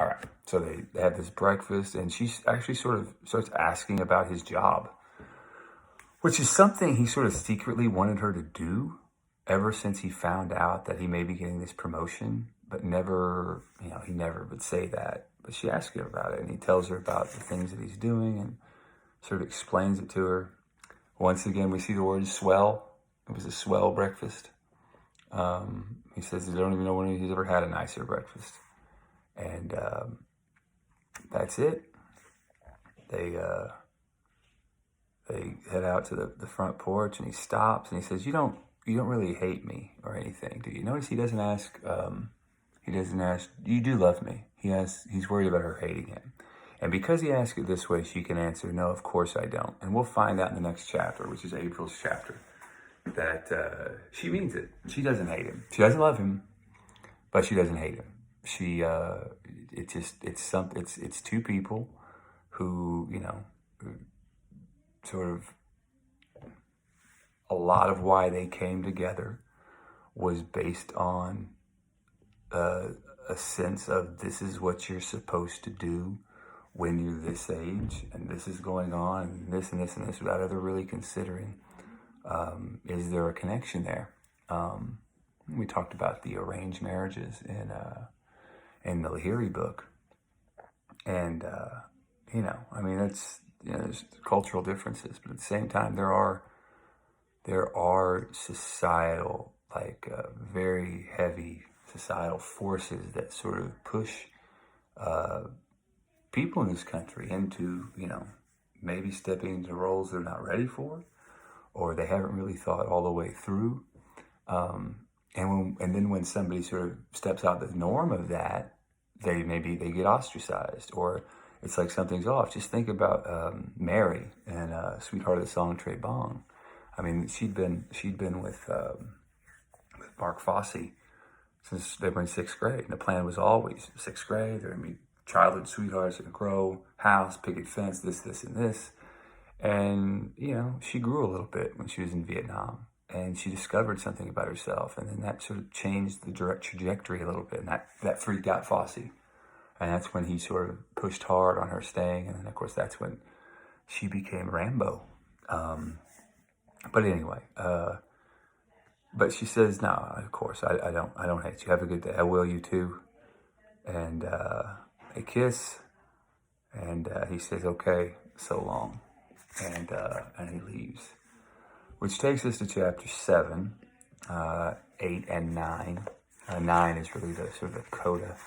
All right. So they have this breakfast, and she actually sort of starts asking about his job, which is something he sort of secretly wanted her to do ever since he found out that he may be getting this promotion, but never, he never would say that. But she asks him about it, and he tells her about the things that he's doing and sort of explains it to her. Once again, we see the word swell. It was a swell breakfast. He says he don't even know when he's ever had a nicer breakfast. And that's it. They head out to the front porch, and he stops and he says, "You don't really hate me or anything, do you?" Notice he doesn't ask. You do love me. He's worried about her hating him. And because he asks it this way, she can answer, "No, of course I don't." And we'll find out in the next chapter, which is April's chapter, that she means it. She doesn't hate him. She doesn't love him, but she doesn't hate him. It's two people who, sort of a lot of why they came together was based on a sense of this is what you're supposed to do when you're this age, and this is going on, and this and this and this, without ever really considering, is there a connection there? We talked about the arranged marriages in the Lahiri book, and there's cultural differences, but at the same time, there are societal, very heavy societal forces that sort of push people in this country into, maybe stepping into roles they're not ready for, or they haven't really thought all the way through. And then when somebody sort of steps out the norm of that, they get ostracized, or it's like something's off. Just think about Mary and Sweetheart of the Song, Trey Bong. I mean, she'd been with Mark Fosse since they were in 6th grade. And the plan was always 6th grade, they're going to be childhood sweethearts, going to grow, house, picket fence, this, and this. And, she grew a little bit when she was in Vietnam. And she discovered something about herself. And then that sort of changed the direct trajectory a little bit. And that freaked out Fosse. And that's when he sort of pushed hard on her staying. And then, of course, that's when she became Rambo. But anyway, but she says, "No, of course, I don't hate you. Have a good day. I will, you too." And they kiss. And he says, "Okay, so long." And he leaves. Which takes us to chapter 7, 8, and 9. 9 is really the sort of the coda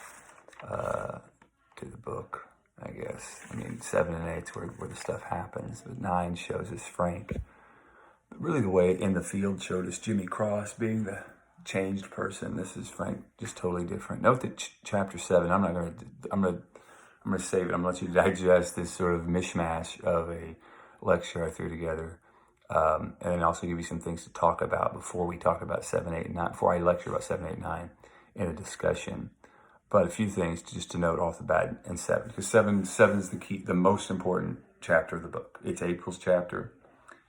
to the book, I guess. I mean, 7 and 8 is where the stuff happens. But 9 shows us Frank. But really the way In the Field showed us Jimmy Cross being the changed person. This is Frank, just totally different. Note that chapter 7, I'm gonna save it. I'm gonna let you digest this sort of mishmash of a lecture I threw together. And then also give you some things to talk about before we talk about 7, 8, and 9, before I lecture about 7, 8, and 9 in a discussion. But a few things just to note off the bat in 7, because 7 is the most important chapter of the book. It's April's chapter.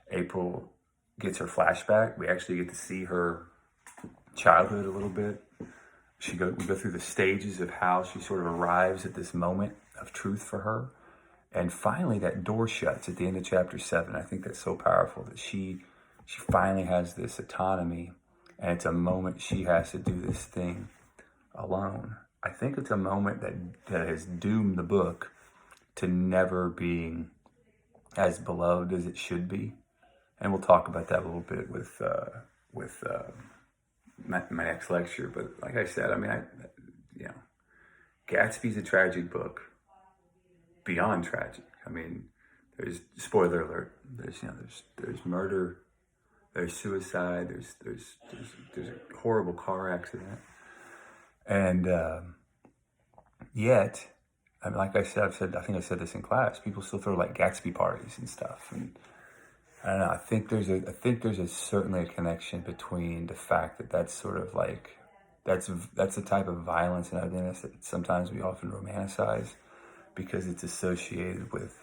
April gets her flashback. We actually get to see her childhood a little bit. We go through the stages of how she sort of arrives at this moment of truth for her. And finally, that door shuts at the end of chapter 7. I think that's so powerful that she finally has this autonomy, and it's a moment she has to do this thing alone. I think it's a moment that has doomed the book to never being as beloved as it should be. And we'll talk about that a little bit with my next lecture. But like I said, I mean, Gatsby's a tragic book. Beyond tragic. I mean, there's spoiler alert. There's murder. There's suicide. There's a horrible car accident, and yet, I mean, like I said, I think I said this in class. People still throw like Gatsby parties and stuff, and I don't know. I think there's certainly a connection between the fact that that's sort of like that's the type of violence and ugliness that sometimes we often romanticize, because it's associated with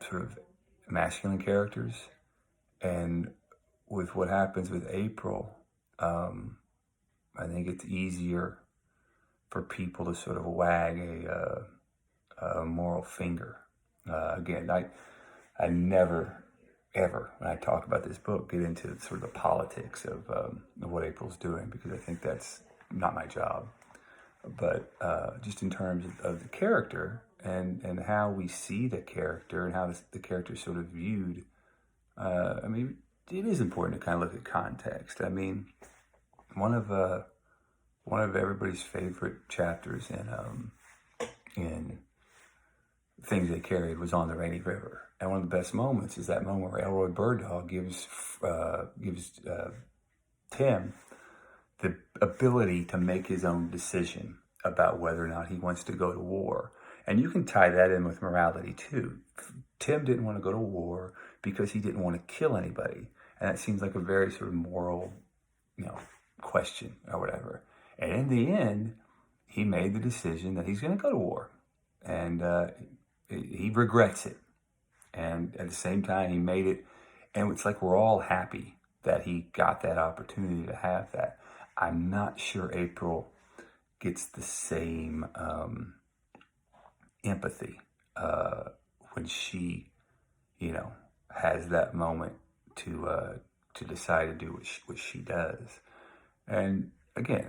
sort of masculine characters. And with what happens with April, I think it's easier for people to sort of wag a moral finger. Again, I never, ever, when I talk about this book, get into sort of the politics of what April's doing, because I think that's not my job. But just in terms of the character and how we see the character and how the character is sort of viewed, I mean, it is important to kind of look at context. I mean, one of everybody's favorite chapters in Things They Carried was on the Rainy River, and one of the best moments is that moment where Elroy Bird gives Tim the ability to make his own decision about whether or not he wants to go to war. And you can tie that in with morality too. Tim didn't want to go to war because he didn't want to kill anybody. And that seems like a very sort of moral, question or whatever. And in the end, he made the decision that he's going to go to war. And he regrets it. And at the same time, he made it. And it's like we're all happy that he got that opportunity to have that. I'm not sure April gets the same empathy when she, has that moment to decide to do what she does. And again,